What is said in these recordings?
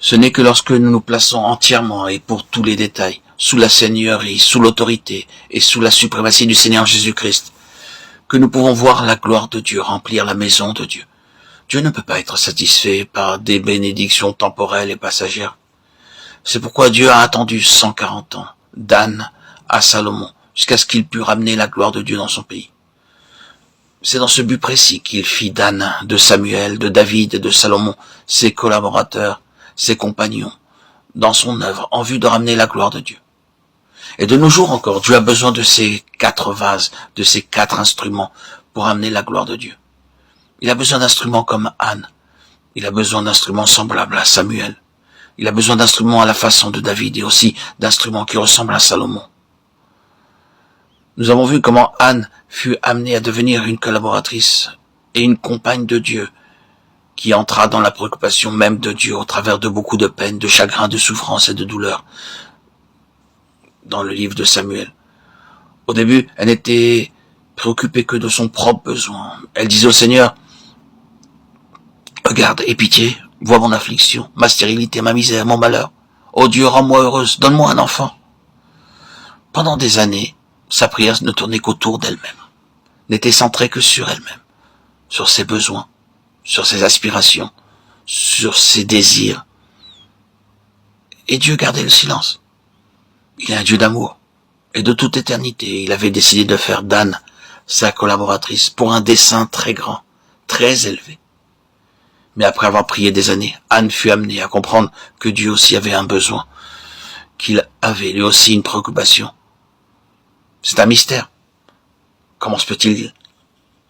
Ce n'est que lorsque nous nous plaçons entièrement et pour tous les détails, sous la seigneurie, sous l'autorité et sous la suprématie du Seigneur Jésus-Christ, que nous pouvons voir la gloire de Dieu remplir la maison de Dieu. Dieu ne peut pas être satisfait par des bénédictions temporelles et passagères. C'est pourquoi Dieu a attendu 140 ans, d'Anne à Salomon, jusqu'à ce qu'il pût ramener la gloire de Dieu dans son pays. C'est dans ce but précis qu'il fit d'Anne, de Samuel, de David et de Salomon, ses collaborateurs, ses compagnons, dans son œuvre, en vue de ramener la gloire de Dieu. Et de nos jours encore, Dieu a besoin de ces 4 vases, de ces 4 instruments pour amener la gloire de Dieu. Il a besoin d'instruments comme Anne. Il a besoin d'instruments semblables à Samuel. Il a besoin d'instruments à la façon de David et aussi d'instruments qui ressemblent à Salomon. Nous avons vu comment Anne fut amenée à devenir une collaboratrice et une compagne de Dieu qui entra dans la préoccupation même de Dieu au travers de beaucoup de peines, de chagrins, de souffrances et de douleurs dans le livre de Samuel. Au début, elle n'était préoccupée que de son propre besoin. Elle disait au Seigneur, « Regarde, aie pitié, vois mon affliction, ma stérilité, ma misère, mon malheur. Oh Dieu, rends-moi heureuse, donne-moi un enfant. » Pendant des années, sa prière ne tournait qu'autour d'elle-même, n'était centrée que sur elle-même, sur ses besoins, sur ses aspirations, sur ses désirs. Et Dieu gardait le silence. Il est un Dieu d'amour. Et de toute éternité, il avait décidé de faire d'Anne sa collaboratrice pour un dessein très grand, très élevé. Mais après avoir prié des années, Anne fut amenée à comprendre que Dieu aussi avait un besoin, qu'il avait lui aussi une préoccupation. C'est un mystère. Comment se peut-il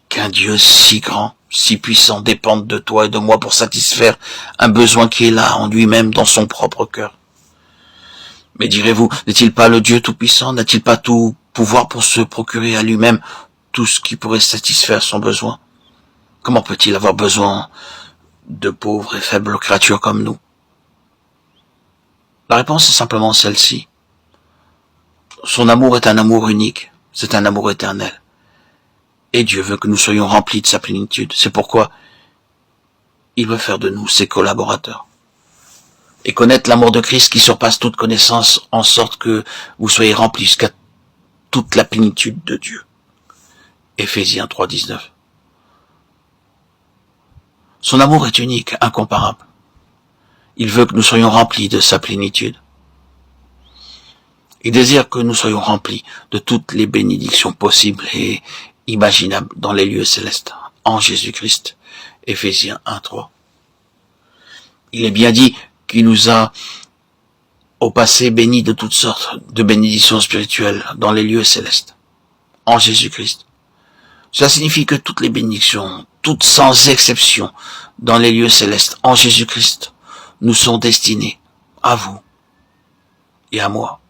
qu'un Dieu si grand, si puissant dépende de toi et de moi pour satisfaire un besoin qui est là en lui-même dans son propre cœur? Mais direz-vous, n'est-il pas le Dieu tout-puissant? N'a-t-il pas tout pouvoir pour se procurer à lui-même tout ce qui pourrait satisfaire son besoin? Comment peut-il avoir besoin de pauvres et faibles créatures comme nous? La réponse est simplement celle-ci. Son amour est un amour unique, c'est un amour éternel. Et Dieu veut que nous soyons remplis de sa plénitude. C'est pourquoi il veut faire de nous ses collaborateurs. Et connaître l'amour de Christ qui surpasse toute connaissance, en sorte que vous soyez remplis jusqu'à toute la plénitude de Dieu. Éphésiens 3:19. Son amour est unique, incomparable. Il veut que nous soyons remplis de sa plénitude. Il désire que nous soyons remplis de toutes les bénédictions possibles et imaginables dans les lieux célestes, en Jésus-Christ. Éphésiens 1:3. Il est bien dit qu'il nous a au passé bénis de toutes sortes de bénédictions spirituelles dans les lieux célestes, en Jésus-Christ. Cela signifie que toutes les bénédictions, toutes sans exception, dans les lieux célestes, en Jésus-Christ, nous sont destinées à vous et à moi.